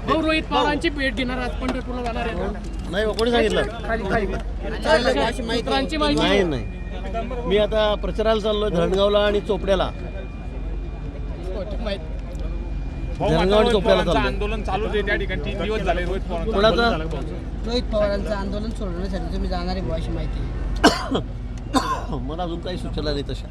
रोहित पवारांची भेट घेणार आज पंढरपूरला जाणार आहे. नाही कोणी सांगितलं नाही नाही. मी आता प्रचाराला चाललोय धरणगावला आणि चोपड्याला. धरणगाव आणि चोपड्याला चाललोय. आंदोलन चालू आहे त्या ठिकाणी 3 दिवस झाले. रोहित पवारांचं आंदोलन सोडवण्यासाठी तुम्ही जाणार आहे अशी माहिती. मला अजून काही सूचना नाही तशा.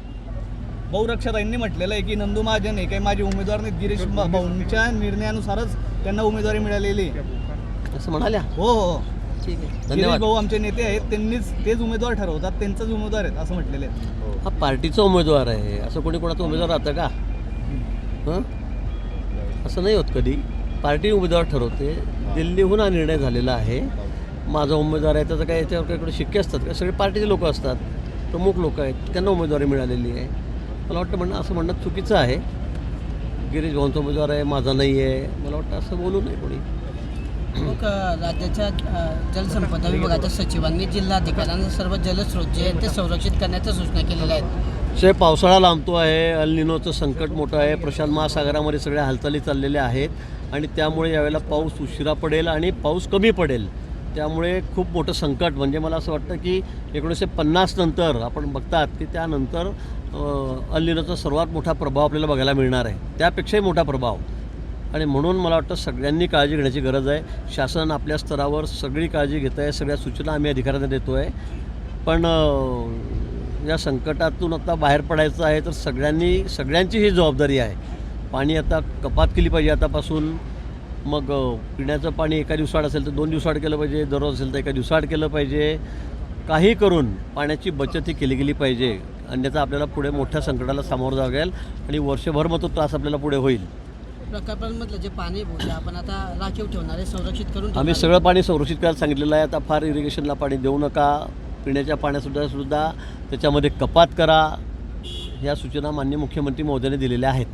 बहुरक्षतांनी म्हटलेलं आहे की नंदू महाजन हे काही माझे उमेदवार नाहीत, गिरीश भाऊंच्या निर्णयानुसारच त्यांना उमेदवारी मिळालेली आहे असं म्हणाल्या. हो हो ठीक आहे गिरीश धन्यवाद. भाऊ आमचे नेते आहेत, त्यांनीच तेच उमेदवार ठरवतात, त्यांचाच उमेदवार आहेत असं म्हटलेले आहे. हा पार्टीचा उमेदवार आहे, असं कोणी कोणाचा उमेदवार राहतं का? हां असं नाही होत कधी. पार्टी उमेदवार ठरवते. दिल्लीहून हा निर्णय झालेला आहे. माझा उमेदवार आहे त्याचं काय याच्यावर काही शिक्के असतात का? सगळे पार्टीचे लोक असतात, प्रमुख लोक आहेत, त्यांना उमेदवारी मिळालेली आहे. मला वाटतं असं म्हणणं चुकीचं आहे. गिरीश भाऊंचा उमेदवार आहे, माझा नाही आहे, मला वाटतं असं बोलू नये कोणी. राज्याच्या जलसंपदा विभागाच्या सचिवांनी जिल्हाधिकाऱ्यांना सर्व जलस्रोत जे आहेत ते संरक्षित करण्याच्या सूचना केलेल्या आहेत. शे पावसाळा लांबतो आहे, अल निनोचं संकट मोठं आहे, प्रशांत महासागरामध्ये सगळ्या हालचाली चाललेल्या आहेत आणि त्यामुळे यावेळेला पाऊस उशिरा पडेल आणि पाऊस कमी पडेल. त्यामुळे खूप मोठं संकट, म्हणजे मला असं वाटतं की 1950 नंतर आपण बघतात की त्यानंतर अल निनोचा सर्वात मोठा प्रभाव आपल्याला बघायला मिळणार आहे, त्यापेक्षाही मोठा प्रभाव. आणि म्हणून मला वाटतं सगळ्यांनी काळजी घेण्याची गरज आहे. शासन आपल्या स्तरावर सगळी काळजी घेत आहे, सगळ्या सूचना आम्ही अधिकाऱ्यांना देतो आहे. पण या संकटातून आता बाहेर पडायचं आहे तर सगळ्यांची ही जबाबदारी आहे. पाणी आता कपात केली पाहिजे आतापासून. मग पिण्याचं पाणी एका दिवसाआड असेल तर 2 दिवसाआड केलं पाहिजे, दररोज असेल तर एका दिवसाआड केलं पाहिजे. काही करून पाण्याची बचत ही केली गेली पाहिजे, अन्यथा आपल्याला पुढे मोठ्या संकटाला सामोरं जावं लागेल आणि वर्षभर मग तो त्रास आपल्याला पुढे होईल. प्रकल्पांमधलं जे पाणी बोलले आपण आता राखीव ठेवणार आहे, संरक्षित करून आम्ही सगळं पाणी संरक्षित करायला सांगितलेलं आहे. आता फार इरिगेशनला पाणी देऊ नका, पिण्याच्या पाण्यासुद्धा त्याच्यामध्ये कपात करा, या सूचना माननीय मुख्यमंत्री महोदयाने दिलेल्या आहेत.